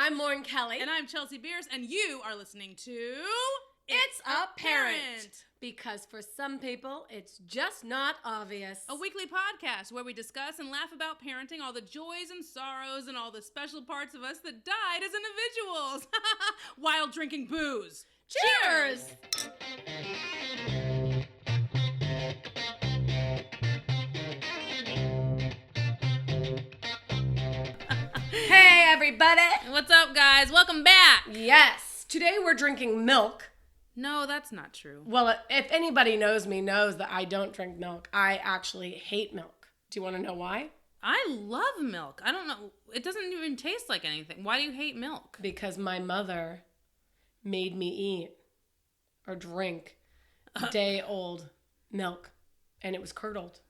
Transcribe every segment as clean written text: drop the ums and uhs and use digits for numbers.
I'm Lauren Kelly. And I'm Chelsea Beers, and you are listening to... It's ApPARENT. Because for some people, it's just not obvious. A weekly podcast where we discuss and laugh about parenting, all the joys and sorrows, and all the special parts of us that died as individuals. While drinking booze. Cheers! Hey, everybody. What's up, guys? Welcome back. Yes. Today we're drinking milk. No, that's not true. Well, if anybody knows me knows that I don't drink milk. I actually hate milk. Do you want to know why? I love milk. I don't know. It doesn't even taste like anything. Why do you hate milk? Because my mother made me eat or drink day-old milk, and it was curdled.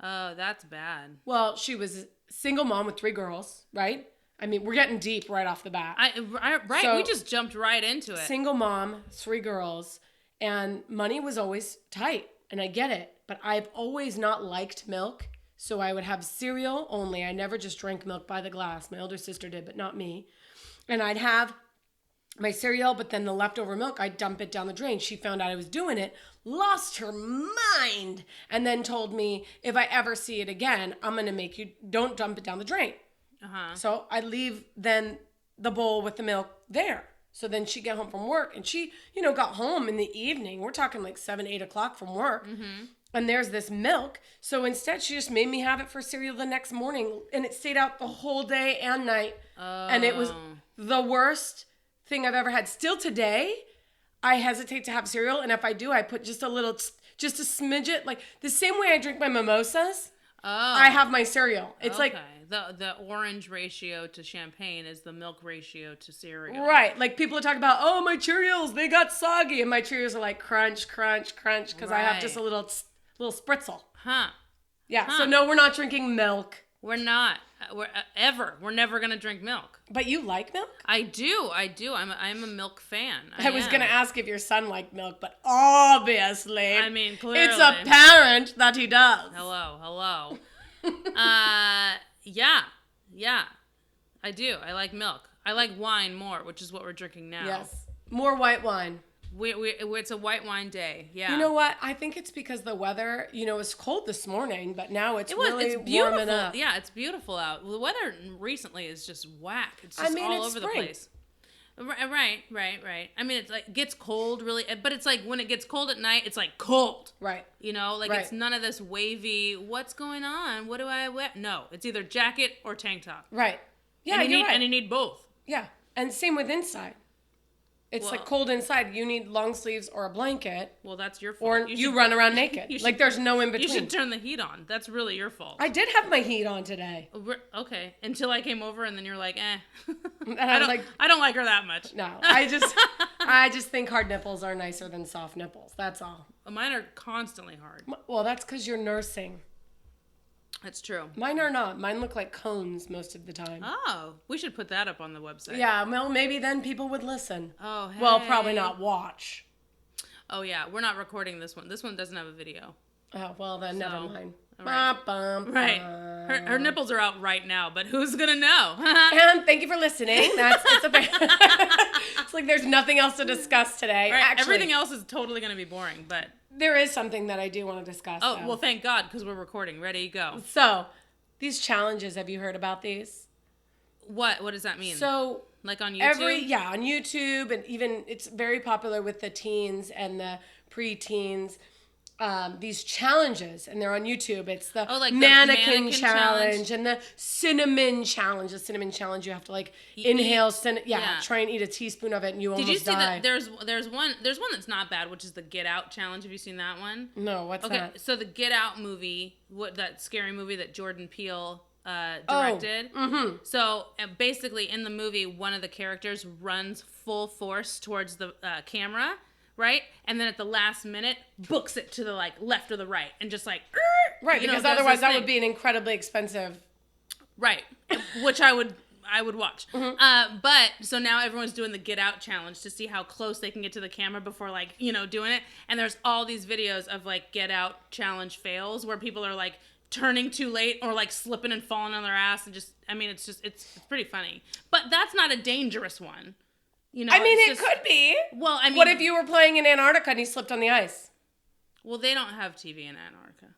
Oh, that's bad. Well, she was a single mom with 3 girls, right? I mean, we're getting deep right off the bat. Right, So, we just jumped right into it. Single mom, 3 girls, and money was always tight, and I get it, but I've always not liked milk, so I would have cereal only. I never just drank milk by the glass. My older sister did, but not me. And I'd have my cereal, but then the leftover milk, I'd dump it down the drain. She found out I was doing it, lost her mind, and then told me, if I ever see it again, I'm going to make you, don't dump it down the drain. Uh-huh. So I'd leave then the bowl with the milk there. So then she'd get home from work, and she, got home in the evening. We're talking like 7, 8 o'clock from work. Mm-hmm. And there's this milk. So instead, she just made me have it for cereal the next morning, and it stayed out the whole day and night. Oh. And it was the worst thing I've ever had. Still today, I hesitate to have cereal, and if I do, I put just a smidge it, like the same way I drink my mimosas. Oh. I have my cereal. It's okay. like the orange ratio to champagne is the milk ratio to cereal. right. Like people are talking about, oh, my Cheerios, they got soggy, and my Cheerios are like crunch, crunch, crunch, because I have just a little spritzel. Huh. Yeah. Huh. So no, we're not drinking milk. We're not. We're never gonna drink milk. But you like milk? I do. I'm a milk fan. I was gonna ask if your son liked milk, but obviously, I mean, clearly, it's apparent that he does. Hello. Yeah. I do. I like milk. I like wine more, which is what we're drinking now. Yes, more white wine. It's a white wine day. Yeah. You know what? I think it's because the weather, it was cold this morning, but now it's really warming up. Yeah, it's beautiful out. The weather recently is just whack. It's just all over the place. Right. I mean, it's like gets cold really, but it's like when it gets cold at night, it's like cold. Right. It's none of this wavy, what's going on? What do I wear? No, it's either jacket or tank top. Right. Yeah, and you need both. Yeah. And same with inside. It's like cold inside. You need long sleeves or a blanket. Well, that's your fault. Or you run around naked. There's no in between. You should turn the heat on. That's really your fault. I did have my heat on today. Okay. Until I came over and then you're like, eh. I don't like her that much. No. I just think hard nipples are nicer than soft nipples. That's all. Mine are constantly hard. Well, that's because you're nursing. That's true. Mine are not. Mine look like cones most of the time. Oh, we should put that up on the website. Yeah, well, maybe then people would listen. Oh, hey. Well, probably not watch. Oh, yeah. We're not recording this one. This one doesn't have a video. Oh, well, then never mind. Right. Her nipples are out right now, but who's going to know? And thank you for listening. It's like there's nothing else to discuss today. Right. Actually, everything else is totally going to be boring, but... There is something that I do want to discuss. Oh, well, thank God, because we're recording. Ready, go. So, these challenges, have you heard about these? What does that mean? So, like on YouTube? On YouTube, and even it's very popular with the teens and the preteens. These challenges, and they're on YouTube. It's the mannequin challenge and the cinnamon challenge. The cinnamon challenge, you have to inhale cinnamon. Yeah, try and eat a teaspoon of it, and you almost die. Did you see that? There's one that's not bad, which is the Get Out challenge. Have you seen that one? No, what's that? Okay, so the Get Out movie, that scary movie that Jordan Peele directed. Oh, mm-hmm. So basically, in the movie, one of the characters runs full force towards the camera. Right? And then at the last minute, books it to the left or the right and just right, because otherwise that would be an incredibly expensive. Right. Which I would watch. Mm-hmm. But so now everyone's doing the Get Out challenge to see how close they can get to the camera before doing it. And there's all these videos of Get Out challenge fails where people are turning too late or like slipping and falling on their ass and just, I mean, it's pretty funny. But that's not a dangerous one. You know, I mean, it could be. Well, I mean, what if you were playing in Antarctica and you slipped on the ice? Well, they don't have TV in Antarctica.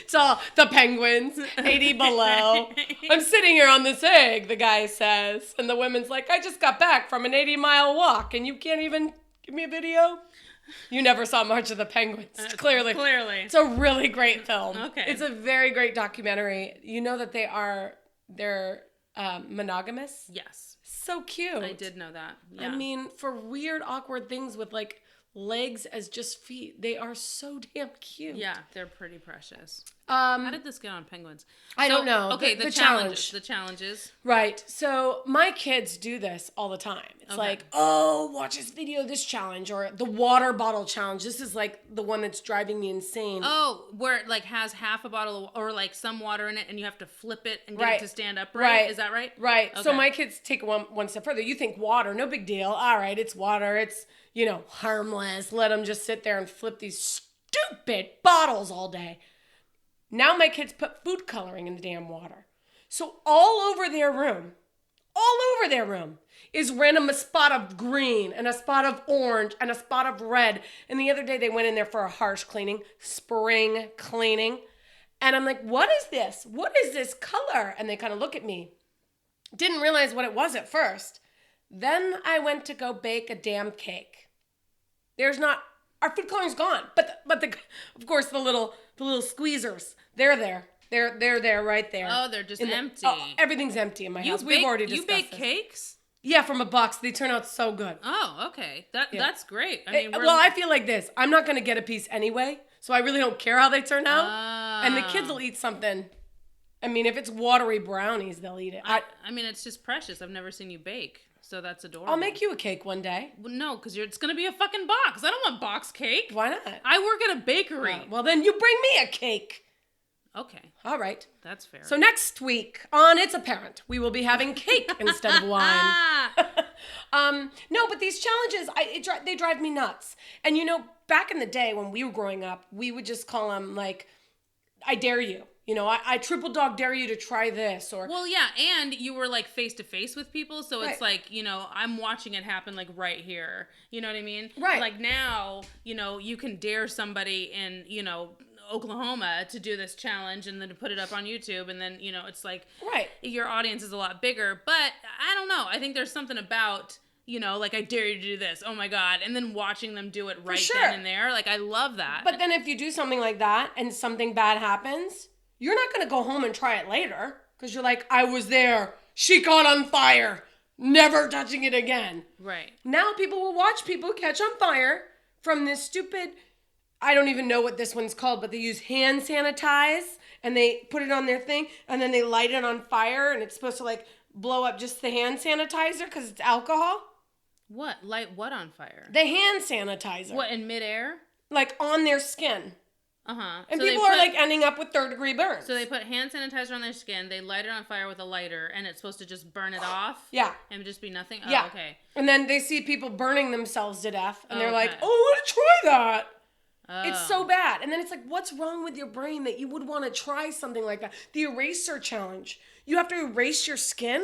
It's all the penguins, 80 below. I'm sitting here on this egg, the guy says. And the woman's like, I just got back from an 80-mile walk and you can't even give me a video? You never saw March of the Penguins, clearly. Clearly. It's a really great film. Okay. It's a very great documentary. You know that they're monogamous? Yes. So cute. I did know that. Yeah. I mean, for weird, awkward things with like legs as just feet, they are so damn cute. Yeah, they're pretty precious. How did this get on penguins? I don't know. Okay, the challenges. The challenges. Right. So my kids do this all the time. It's like, oh, watch this video, this challenge, or the water bottle challenge. This is like the one that's driving me insane. Oh, where it like has half a bottle or like some water in it and you have to flip it and get it to stand up, right? Is that right? Right. Okay. So my kids take one step further. You think water, no big deal. All right, it's water. It's, harmless. Let them just sit there and flip these stupid bottles all day. Now my kids put food coloring in the damn water. So all over their room is random a spot of green and a spot of orange and a spot of red. And the other day they went in there for a harsh cleaning, spring cleaning. And I'm like, what is this? What is this color? And they kind of look at me. Didn't realize what it was at first. Then I went to go bake a damn cake. Our food coloring's gone. But of course the little squeezers, they're there. They're there right there. Oh, they're just empty. Everything's empty in my house. We've already discussed You bake this. Cakes? Yeah, from a box. They turn out so good. Oh, okay. That's great. I mean, I feel like this. I'm not going to get a piece anyway, so I really don't care how they turn out. And the kids will eat something. I mean, if it's watery brownies, they'll eat it. I mean, it's just precious. I've never seen you bake, so that's adorable. I'll make you a cake one day. Well, no, because it's going to be a fucking box. I don't want box cake. Why not? I work at a bakery. Well, then you bring me a cake. Okay. All right. That's fair. So next week on It's Apparent, we will be having cake instead of wine. No, but these challenges, they drive me nuts. And back in the day when we were growing up, we would just call them like, I dare you. I triple dog dare you to try this or. Well, yeah, and you were like face to face with people, so it's like, I'm watching it happen like right here. You know what I mean? Right. Like now, you can dare somebody in, Oklahoma to do this challenge and then to put it up on YouTube, and then it's like your audience is a lot bigger. But I don't know. I think there's something about like I dare you to do this. Oh my God. And then watching them do it right then and there. Like I love that. But then if you do something like that and something bad happens, you're not going to go home and try it later because you're like, I was there. She caught on fire. Never touching it again. Right. Now people will watch people catch on fire from this stupid, I don't even know what this one's called, but they use hand sanitize and they put it on their thing and then they light it on fire and it's supposed to like blow up just the hand sanitizer because it's alcohol. What? Light what on fire? The hand sanitizer. What, in midair? Like on their skin. Uh-huh. And so people are like ending up with 3rd-degree burns. So they put hand sanitizer on their skin, they light it on fire with a lighter, and it's supposed to just burn it off? Yeah. And just be nothing? Yeah. Oh, okay. And then they see people burning themselves to death, and they're like, oh, I want to try that. Oh. It's so bad. And then it's like, what's wrong with your brain that you would want to try something like that? The eraser challenge. You have to erase your skin?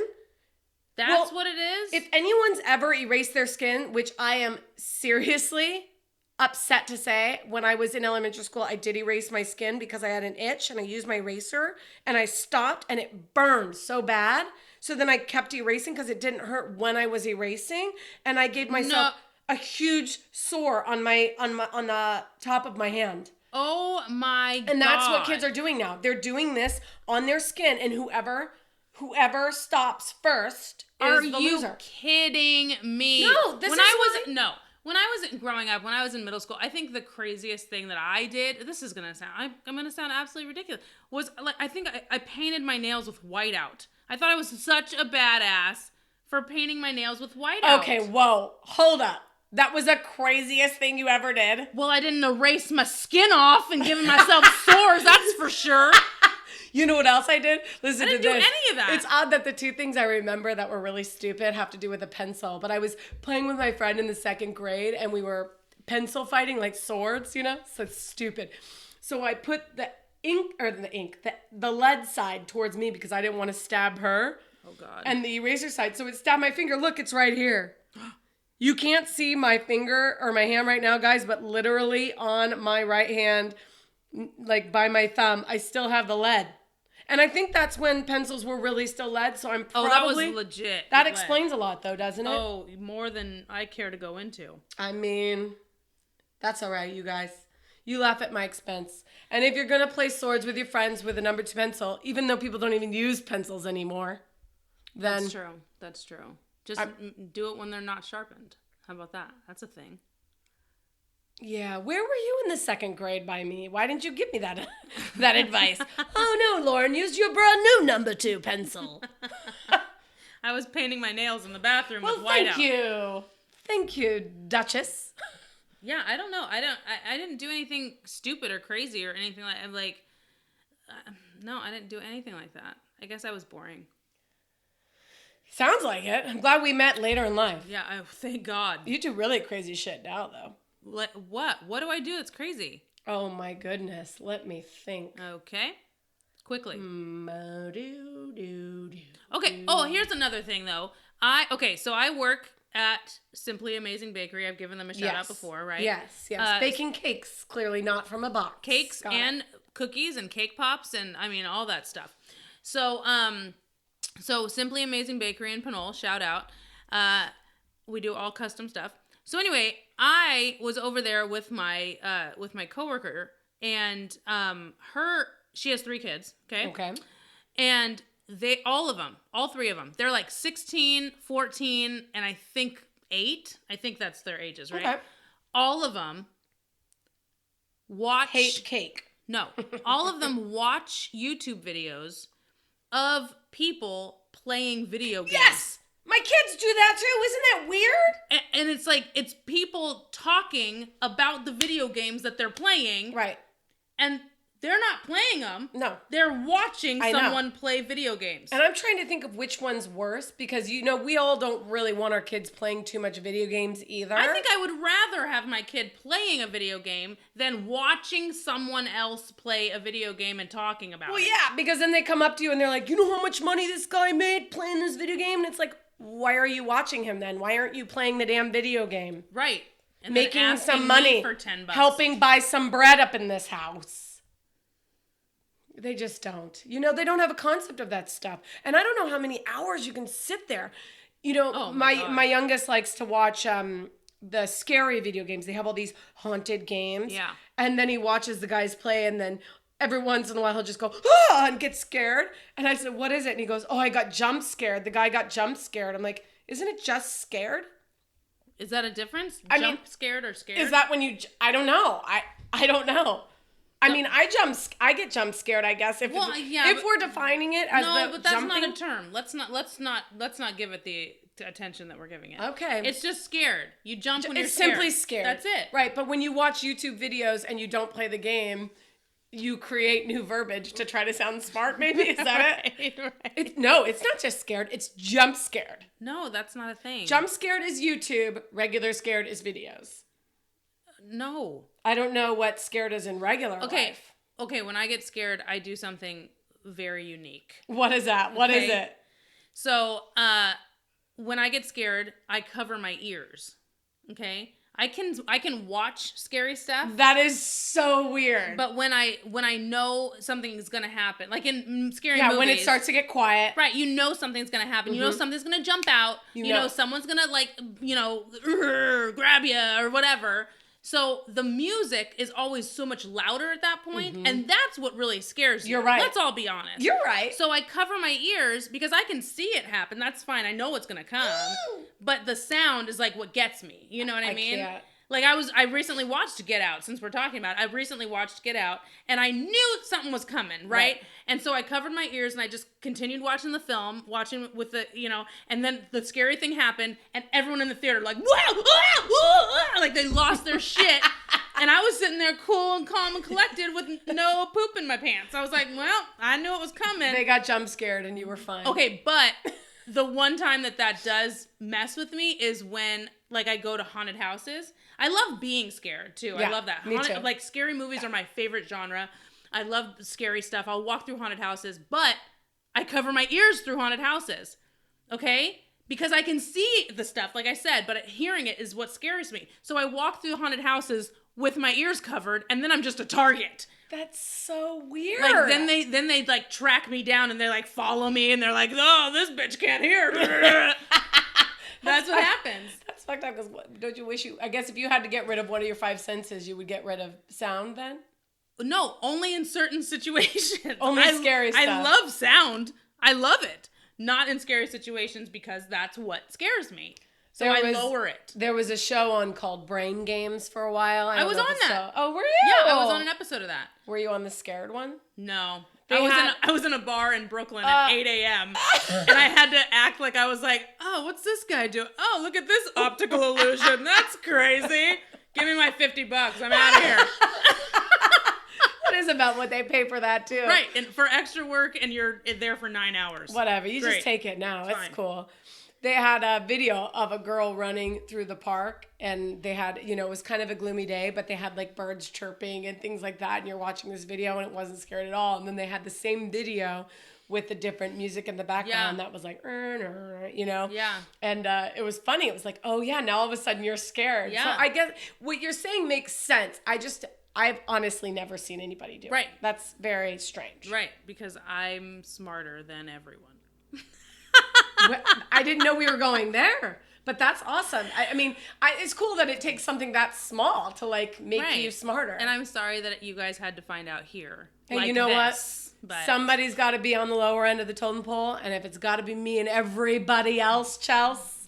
That's what it is? If anyone's ever erased their skin, which I am seriously upset to say, when I was in elementary school, I did erase my skin because I had an itch and I used my eraser and I stopped and it burned so bad. So then I kept erasing because it didn't hurt when I was erasing, and I gave myself a huge sore on the top of my hand. Oh my God. And that's what kids are doing now. They're doing this on their skin, and whoever stops first is the loser. Are you kidding me? No, When I was growing up, when I was in middle school, I think the craziest thing that I did, this is going to sound, I'm going to sound absolutely ridiculous, was like, I think I painted my nails with whiteout. I thought I was such a badass for painting my nails with whiteout. Okay, whoa, hold up. That was the craziest thing you ever did? Well, I didn't erase my skin off and give myself sores, that's for sure. You know what else I did? Listen to this. I didn't do any of that. It's odd that the two things I remember that were really stupid have to do with a pencil. But I was playing with my friend in the 2nd grade, and we were pencil fighting like swords, So it's stupid. So I put the the lead side towards me because I didn't want to stab her. Oh, God. And the eraser side, so it stabbed my finger. Look, it's right here. You can't see my finger or my hand right now, guys, but literally on my right hand, like by my thumb, I still have the lead. And I think that's when pencils were really still lead, so I'm probably... Oh, that was legit. That explains a lot, though, doesn't it? Oh, more than I care to go into. I mean, that's all right, you guys. You laugh at my expense. And if you're going to play swords with your friends with a number 2 pencil, even though people don't even use pencils anymore, then... That's true. Just do it when they're not sharpened. How about that? That's a thing. Yeah, where were you in the 2nd grade by me? Why didn't you give me that that advice? Oh no, Lauren, use your brand new number 2 pencil. I was painting my nails in the bathroom with whiteout. Thank you, Duchess. Yeah, I don't know. I didn't do anything stupid or crazy or anything no, I didn't do anything like that. I guess I was boring. Sounds like it. I'm glad we met later in life. Yeah, thank God. You do really crazy shit now, though. What? What do I do that's crazy? Oh my goodness. Let me think. Okay. Quickly. Okay. Oh, here's another thing though. So I work at Simply Amazing Bakery. I've given them a shout out before, right? Yes. Baking cakes, clearly not from a box. Cakes and cookies and cake pops and I mean all that stuff. So Simply Amazing Bakery in Pinole, shout out. We do all custom stuff. So anyway, I was over there with my coworker, and she has 3 kids. Okay. And all 3 of them, they're like 16, 14, and I think 8. I think that's their ages, right? Okay. All of them hate cake. No, all of them watch YouTube videos of people playing video games. Yes! My kids do that too. Isn't that weird? And it's like, it's people talking about the video games that they're playing. Right. And they're not playing them. No. They're watching someone play video games. And I'm trying to think of which one's worse because, we all don't really want our kids playing too much video games either. I think I would rather have my kid playing a video game than watching someone else play a video game and talking about it. Well, yeah, because then they come up to you and they're like, you know how much money this guy made playing this video game? And it's like, why are you watching him then? Why aren't you playing the damn video game? Right. And making some money. For $10. Helping buy some bread up in this house. They just don't. They don't have a concept of that stuff. And I don't know how many hours you can sit there. My youngest likes to watch the scary video games. They have all these haunted games. Yeah. And then he watches the guys play, and then every once in a while he'll just go, and get scared. And I said, what is it? And he goes, I got jump scared. The guy got jump scared. I'm like, isn't it just scared? Is that a difference? Scared or scared? Is that when I don't know. I don't know. I mean, I get jump scared, I guess. If we're defining it as but that's not a term. Let's not give it the attention that we're giving it. Okay. It's just scared. You jump when you're scared. It's simply scared. That's it. Right, but when you watch YouTube videos and you don't play the game, you create new verbiage to try to sound smart, maybe? Is that it? Right. No, it's not just scared. It's jump scared. No, that's not a thing. Jump scared is YouTube. Regular scared is videos. No. I don't know what scared is in regular life. Okay, when I get scared, I do something very unique. What is that? What is it? So, when I get scared, I cover my ears. Okay? I can watch scary stuff. That is so weird. But when I know something's gonna happen, like in scary movies, when it starts to get quiet, right? Something's gonna happen. Mm-hmm. Something's gonna jump out. You know someone's gonna grab you or whatever. So the music is always so much louder at that point, mm-hmm. and that's what really scares you. You're right. Let's all be honest. You're right. So I cover my ears because I can see it happen. That's fine. I know what's gonna come, but the sound is like what gets me. You know what I mean? Can't. Like I recently watched Get Out, since we're talking about it. I recently watched Get Out, and I knew something was coming, right? And so I covered my ears, and I just continued watching the film, watching with the, and then the scary thing happened, and everyone in the theater like, whoa, like they lost their shit. And I was sitting there cool and calm and collected with no poop in my pants. I was like, well, I knew it was coming. They got jump scared, and you were fine. Okay, but the one time that does mess with me is when, like, I go to haunted houses. I love being scared, too. Yeah, I love that. Me too. Like, scary movies are my favorite genre. I love scary stuff. I'll walk through haunted houses, but I cover my ears through haunted houses. Okay? Because I can see the stuff, like I said, but hearing it is what scares me. So I walk through haunted houses with my ears covered, and then I'm just a target. That's so weird. Like then they like track me down and they like follow me and they're like, oh, this bitch can't hear. That's what happens. That's fucked up. Because don't you wish I guess if you had to get rid of one of your 5 senses, you would get rid of sound then? No, only in certain situations. Only scary stuff. I love sound. I love it. Not in scary situations because that's what scares me. So I lower it. There was a show on called Brain Games for a while. I was on that. Oh, were you? Yeah, I was on an episode of that. Were you on the scared one? No. I was in a bar in Brooklyn at 8 a.m. and I had to act like I was like, oh, what's this guy doing? Oh, look at this optical illusion. That's crazy. Give me my $50. I'm out of here. That is about what they pay for that too. Right. And for extra work and you're there for 9 hours. Whatever. You just take it now. It's cool. They had a video of a girl running through the park and they had, it was kind of a gloomy day, but they had like birds chirping and things like that. And you're watching this video and it wasn't scared at all. And then they had the same video with the different music in the background that was like, Yeah. And it was funny. It was like, oh yeah, now all of a sudden you're scared. Yeah. So I guess what you're saying makes sense. I've honestly never seen anybody do it. Right. That's very strange. Right. Because I'm smarter than everyone. I didn't know we were going there, but that's awesome. I mean, it's cool that it takes something that small to like make you smarter. And I'm sorry that you guys had to find out here. Hey, like you know this, what? But Somebody's got to be on the lower end of the totem pole, and if it's got to be me and everybody else, Chels,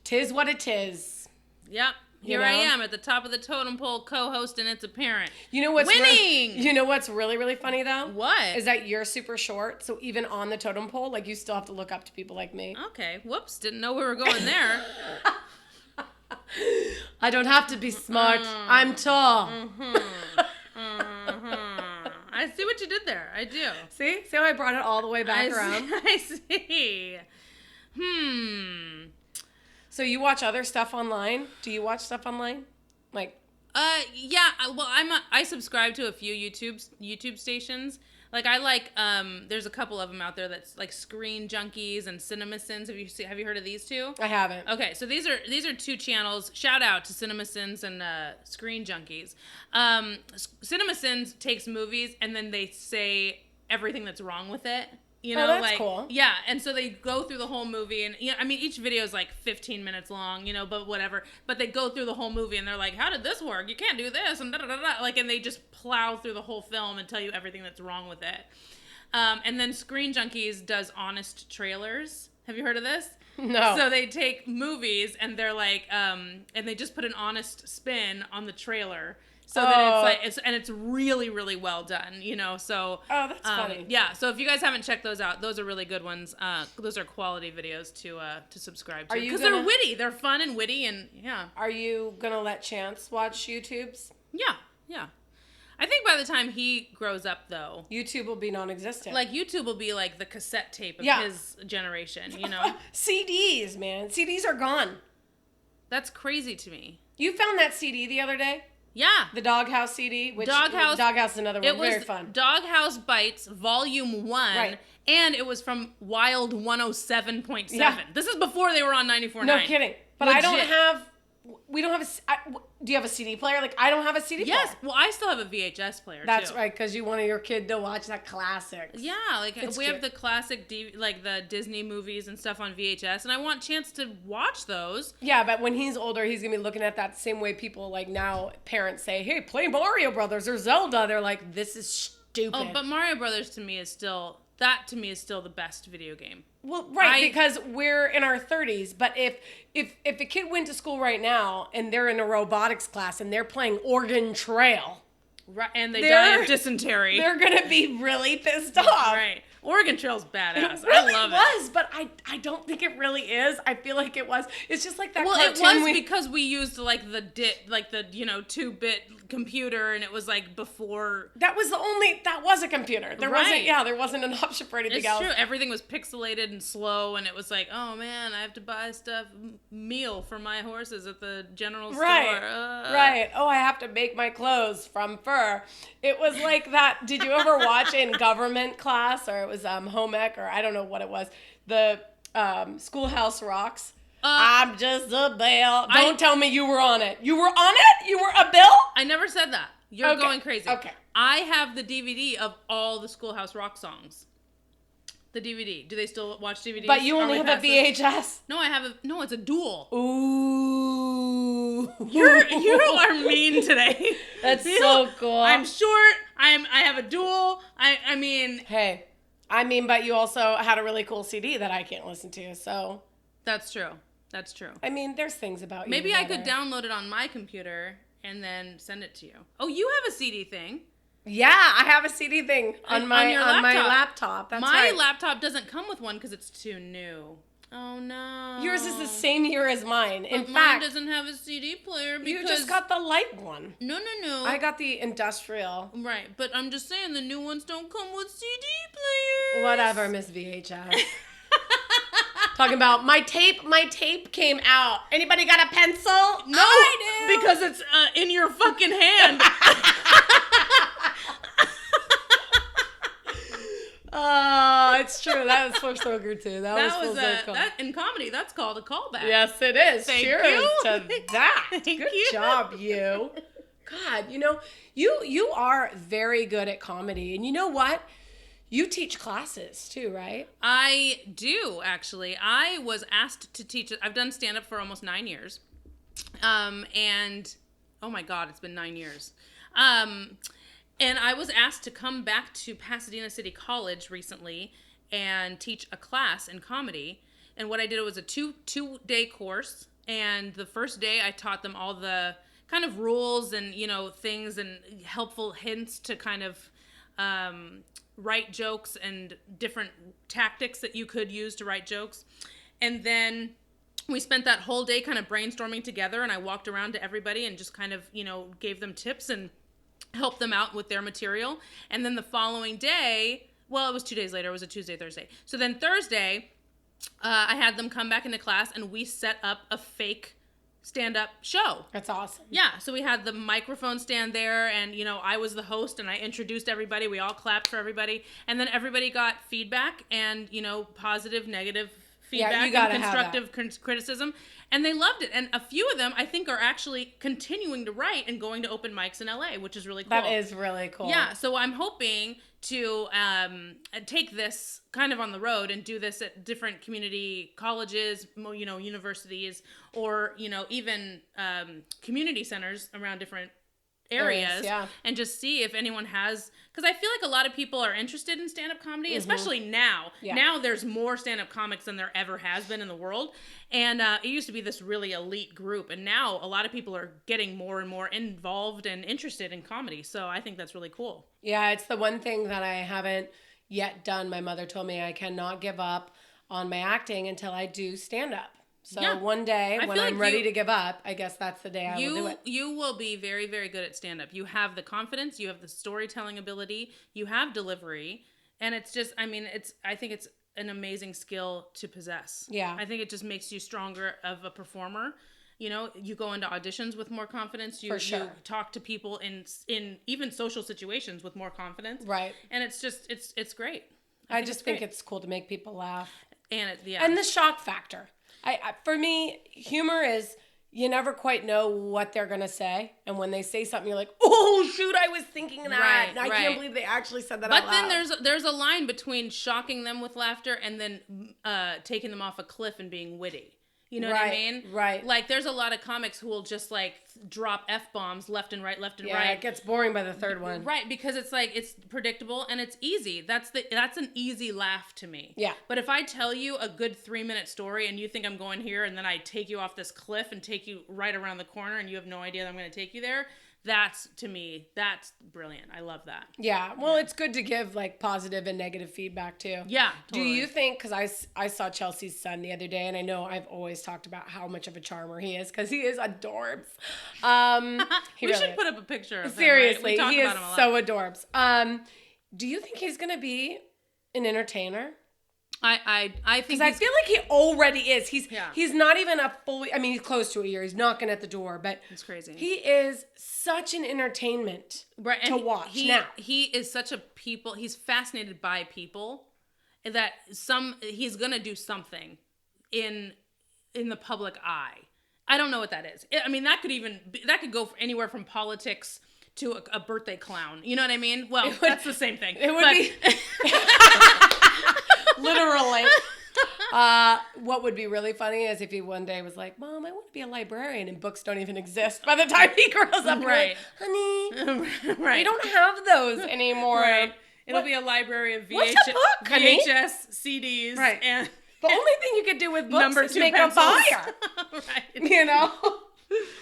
'tis what it is. Yep. Here I am at the top of the totem pole, co-hosting It's Apparent. You know what's winning? You know what's really, really funny though? What? Is that you're super short, so even on the totem pole, like you still have to look up to people like me. Okay. Whoops. Didn't know we were going there. I don't have to be smart. I'm tall. I see what you did there. I do. See how I brought it all the way back around? I see. So you watch other stuff online? Do you watch stuff online? Like, yeah. Well, I subscribe to a few YouTube stations. Like I like there's a couple of them out there that's like Screen Junkies and CinemaSins. Have you heard of these two? I haven't. Okay, so these are 2 channels. Shout out to CinemaSins and Screen Junkies. CinemaSins takes movies and then they say everything that's wrong with it. That's like, cool. Yeah, and so they go through the whole movie, and I mean, each video is like 15 minutes long, but whatever. But they go through the whole movie, and they're like, "How did this work? You can't do this," and da da da da. Like, and they just plow through the whole film and tell you everything that's wrong with it. And then Screen Junkies does honest trailers. Have you heard of this? No. So they take movies and they're like, and they just put an honest spin on the trailer. So that it's really, really well done, so. Oh, that's funny. Yeah, so if you guys haven't checked those out, those are really good ones. Those are quality videos to subscribe to. Because they're witty. They're fun and witty and, yeah. Are you going to let Chance watch YouTube's? Yeah. I think by the time he grows up, though. YouTube will be non-existent. Like, YouTube will be like the cassette tape of his generation, CDs, man. CDs are gone. That's crazy to me. You found that CD the other day? Yeah. The Doghouse CD, Doghouse is another one. Very fun. Doghouse Bites Volume 1. Right. And it was from Wild 107.7. Yeah. This is before they were on 94.9. No kidding. But legit. We don't have do you have a CD player? Like, I don't have a CD player. Yes. Well, I still have a VHS player, That's right, because you wanted your kid to watch that classics. Yeah, like, we have the classic, like, the Disney movies and stuff on VHS, and I want Chance to watch those. Yeah, but when he's older, he's going to be looking at that same way people, like, now parents say, hey, play Mario Brothers or Zelda. They're like, this is stupid. Oh, but Mario Brothers to me is still the best video game. Well, right, because we're in our 30s, but if a kid went to school right now and they're in a robotics class and they're playing Oregon Trail, right, and they die of dysentery, they're gonna be really pissed off. Right, Oregon Trail's badass. It really I love was, but I don't think it really is. I feel like it was. It's just like that. Well, it was because we used like the 2-bit computer, and it was like before. That was a computer. There wasn't an option for anything else. It's true. Everything was pixelated and slow, and it was like, oh man, I have to buy meal for my horses at the general store. Right. Oh, I have to make my clothes from fur. It was like that. Did you ever watch in government class, or it was home ec, or I don't know what it was, the Schoolhouse Rocks? I'm just a Bill. Don't tell me you were on it. You were on it? You were a Bill? I never said that. You're going crazy. Okay. I have the DVD of all the Schoolhouse Rock songs. The DVD. Do they still watch DVDs? But you only have a VHS. No, no, it's a dual. Ooh. You are mean today. That's so cool. I'm short. I have a dual. I mean. Hey. But you also had a really cool CD that I can't listen to, so. That's true. That's true. I mean, there's things about you. Maybe I could download it on my computer and then send it to you. Oh, you have a CD thing. Yeah, I have a CD thing on my laptop. That's my right. laptop doesn't come with one because it's too new. Oh no. Yours is the same year as mine. In fact, mine doesn't have a CD player because you just got the light one. No. I got the industrial. Right, but I'm just saying the new ones don't come with CD players. Whatever, Miss VHS. Talking about my tape came out. Anybody got a pencil? No, I do. Because it's in your fucking hand. Oh, it's true. That was for Stroker too. That was that in comedy. That's called a callback. Yes, it is. Thank Cheers you. to that. Good job, you. God, you are very good at comedy, and you know what? You teach classes too, right? I do, actually. I was asked to teach. I've done stand-up for almost 9 years. And, oh my God, it's been 9 years. And I was asked to come back to Pasadena City College recently and teach a class in comedy. And what I did was a two-day course. And the first day I taught them all the kind of rules and, things and helpful hints to kind of write jokes and different tactics that you could use to write jokes. And then we spent that whole day kind of brainstorming together, and I walked around to everybody and just kind of, gave them tips and helped them out with their material. And then the following day, well, it was 2 days later, it was a Tuesday, Thursday. So then Thursday, I had them come back into class and we set up a fake stand-up show. That's awesome. Yeah, so we had the microphone stand there, and I was the host, and I introduced everybody. We all clapped for everybody, and then everybody got feedback and positive, negative feedback and constructive criticism, and they loved it. And a few of them, I think, are actually continuing to write and going to open mics in LA, which is really cool. That is really cool. Yeah, so I'm hoping to take this kind of on the road and do this at different community colleges, universities, or even community centers around different areas, and just see if anyone has, because I feel like a lot of people are interested in stand-up comedy, especially now. Yeah. Now there's more stand-up comics than there ever has been in the world, and it used to be this really elite group, and now a lot of people are getting more and more involved and interested in comedy, so I think that's really cool. Yeah, it's the one thing that I haven't yet done. My mother told me I cannot give up on my acting until I do stand-up. So one day when I'm ready to give up, I guess that's the day I will do it. You will be very, very good at stand-up. You have the confidence, you have the storytelling ability, you have delivery, and it's just, I think it's an amazing skill to possess. Yeah. I think it just makes you stronger of a performer. You go into auditions with more confidence. You talk to people in even social situations with more confidence. Right. And it's just, it's great. I just think it's cool to make people laugh. And And the shock factor. For me, humor is you never quite know what they're going to say. And when they say something, you're like, oh, shoot, I was thinking that. Right, and I can't believe they actually said that out loud. But then there's a line between shocking them with laughter and then taking them off a cliff and being witty. You know what I mean? Right. Like, there's a lot of comics who will just, like, drop F-bombs left and right. Yeah, it gets boring by the third one. Right, because it's, like, it's predictable and it's easy. That's an easy laugh to me. Yeah. But if I tell you a good 3-minute story and you think I'm going here and then I take you off this cliff and take you right around the corner and you have no idea that I'm going to take you there, That's, to me, that's brilliant. I love that. Yeah. Well, it's good to give like positive and negative feedback too. Yeah. Totally. Do you think, because I saw Chelsea's son the other day, and I know I've always talked about how much of a charmer he is, because he is adorbs. We should put up a picture of him. Seriously, right? he is so adorbs. Do you think he's going to be an entertainer? I think, because I feel like he already is. He's not even a fully. I mean, he's close to a year. He's knocking at the door, but it's crazy. He is such an entertainment to watch. Now he is such a people. He's fascinated by people that he's gonna do something in the public eye. I don't know what that is. I mean, that could go anywhere from politics to a birthday clown. You know what I mean? Well, that's the same thing. It would be. Literally. What would be really funny is if he one day was like, Mom, I want to be a librarian, and books don't even exist by the time he grows up. Right. Like, honey, right. We don't have those anymore. Right. It'll be a library of What's a book, honey? VHS, CDs. Right. And the only thing you could do with books is make a fire. Right. You know?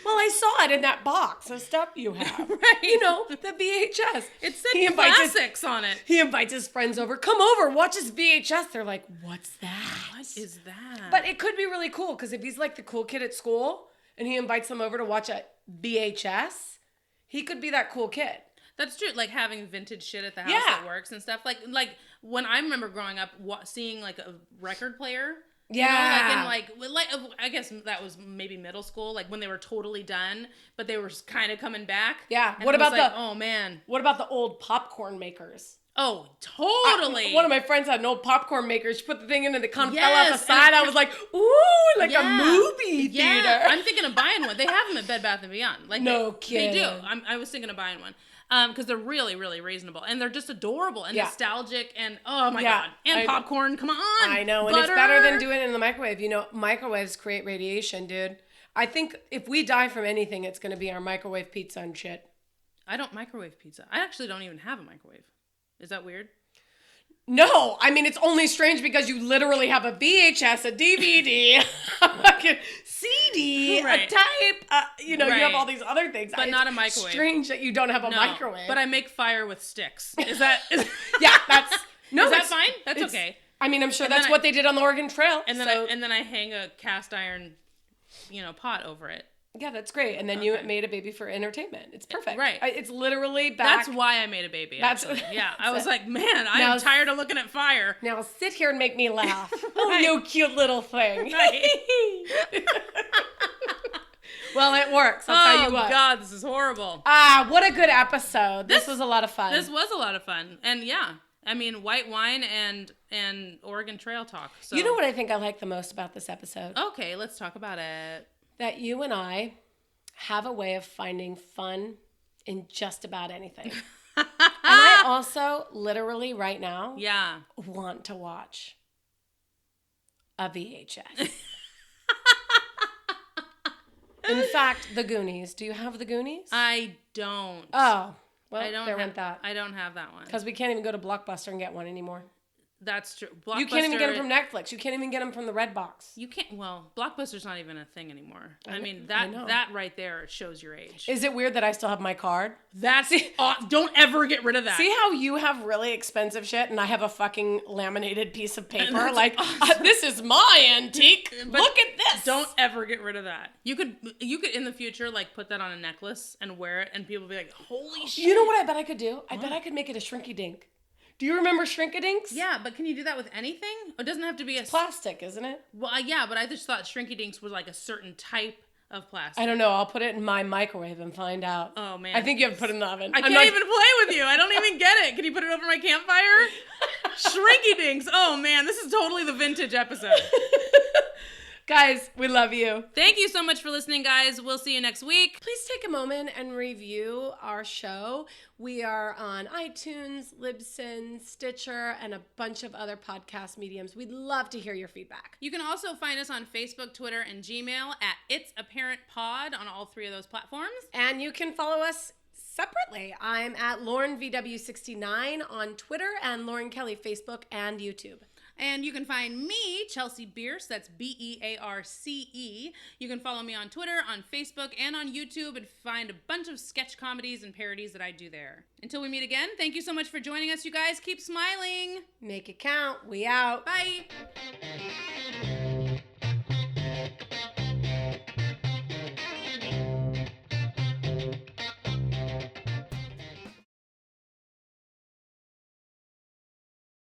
Well, I saw it in that box of stuff you have. Right. You know, the VHS. It said classics on it. He invites his friends over. Come over, watch his VHS. They're like, what's that? What is that? But it could be really cool, because if he's like the cool kid at school and he invites them over to watch a VHS, he could be that cool kid. That's true. Like having vintage shit at the house that works and stuff. Like when I remember growing up, seeing like a record player. Yeah. You know, like I guess that was maybe middle school, like when they were totally done, but they were kind of coming back. Yeah. And what about oh man. What about the old popcorn makers? Oh, totally. One of my friends had an old popcorn maker. She put the thing in and the con fell out the side. I was like, ooh, like a movie theater. I'm thinking of buying one. They have them at Bed Bath & Beyond. Like no kidding. They do. I was thinking of buying one. Because they're really, really reasonable. And they're just adorable and nostalgic and, oh my God. And popcorn, come on. I know. And it's better than doing it in the microwave. You know, microwaves create radiation, dude. I think if we die from anything, it's going to be our microwave pizza and shit. I don't microwave pizza. I actually don't even have a microwave. Is that weird? No, I mean, it's only strange because you literally have a VHS, a DVD, a fucking CD, a tape, you know, you have all these other things. But not a microwave. Strange that you don't have a microwave. But I make fire with sticks. Is that... yeah, that's... No, is that fine? That's okay. I mean, I'm sure that's what they did on the Oregon Trail. And then I hang a cast iron, pot over it. Yeah, that's great. And then you made a baby for entertainment. It's perfect. Right. It's literally back. That's why I made a baby, actually. Yeah, I was like, man, I'm tired of looking at fire. Now sit here and make me laugh. Oh, you cute little thing. Right. Well, it works. I'll tell you what. Oh, God, this is horrible. What a good episode. This was a lot of fun. This was a lot of fun. And yeah, I mean, white wine and Oregon Trail talk. So. You know what I think I like the most about this episode? Okay, let's talk about it. That you and I have a way of finding fun in just about anything. And I also, literally right now, want to watch a VHS. In fact, The Goonies. Do you have The Goonies? I don't. Oh, well, there went that. I don't have that one. Because we can't even go to Blockbuster and get one anymore. That's true. You can't even get them from Netflix. You can't even get them from the Redbox. You can't. Well, Blockbuster's not even a thing anymore. I mean, that right there shows your age. Is it weird that I still have my card? That's don't ever get rid of that. See how you have really expensive shit and I have a fucking laminated piece of paper? Like, this is my antique. Look at this. Don't ever get rid of that. You could in the future like put that on a necklace and wear it, and people be like, "Holy shit!" You know what I bet I could do? I bet I could make it a shrinky dink. Do you remember Shrinkadinks? Yeah, but can you do that with anything? It doesn't have to be It's plastic, isn't it? Well, yeah, but I just thought Shrinky Dinks was like a certain type of plastic. I don't know. I'll put it in my microwave and find out. Oh, man. I think you have to put it in the oven. I can't even play with you. I don't even get it. Can you put it over my campfire? Shrinky Dinks. Oh, man. This is totally the vintage episode. Guys, we love you. Thank you so much for listening, guys. We'll see you next week. Please take a moment and review our show. We are on iTunes, Libsyn, Stitcher, and a bunch of other podcast mediums. We'd love to hear your feedback. You can also find us on Facebook, Twitter, and Gmail at It's Apparent Pod on all three of those platforms. And you can follow us separately. I'm at LaurenVW69 on Twitter and Lauren Kelly Facebook and YouTube. And you can find me, Chelsea Bierce, that's Bearce. You can follow me on Twitter, on Facebook, and on YouTube, and find a bunch of sketch comedies and parodies that I do there. Until we meet again, thank you so much for joining us, you guys. Keep smiling. Make it count. We out. Bye.